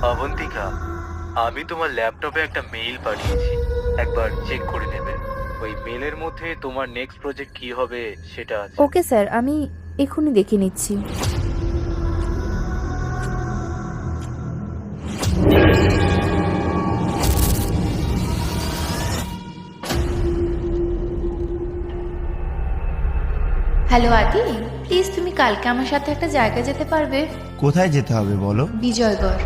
অবন্তিকা, আমি তোমার ল্যাপটপে একটা মেইল পাঠিয়েছি, একবার চেক করে নেবে। ওই মেলের মধ্যে তোমার নেক্সট প্রজেক্ট কি হবে সেটা আছে। ওকে স্যার, আমি এক্ষুনি দেখে নিচ্ছি। হ্যালো আদি, প্লিজ তুমি কালকে আমার সাথে একটা জায়গায় যেতে পারবে? কোথায় যেতে হবে বলো? বিজয়গড়।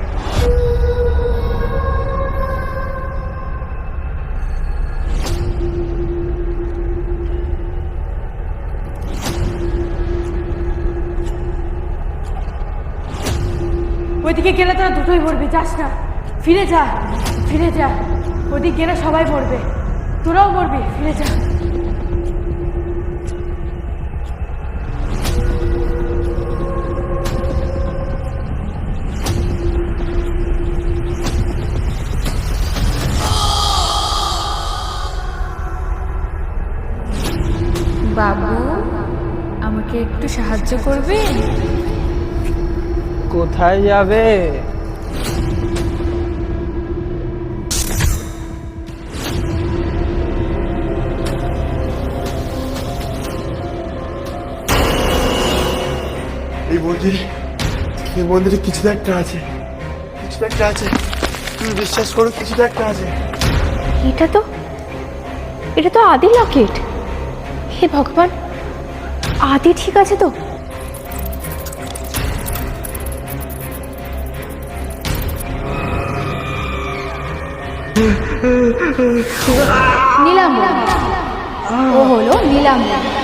ওইদিকে গেলে তোরা দুটোই মরবি, যাস না, ফিরে যা, ফিরে যা। ওইদিকে গেলে সবাই মরবে, তোরাও মরবি, ফিরে যা। বাবু, আমাকে একটু সাহায্য করবেন? কোথায় যাবে? এই মন্দিরে কিছু তো একটা আছে, কিছু তো একটা আছে, তুমি বিশ্বাস করো, কিছু তো একটা আছে। এটা তো আদি লকেট। হে ভগবান, আদি ঠিক আছে তো? নীলাম্বর, ও হলো নীলাম্বর।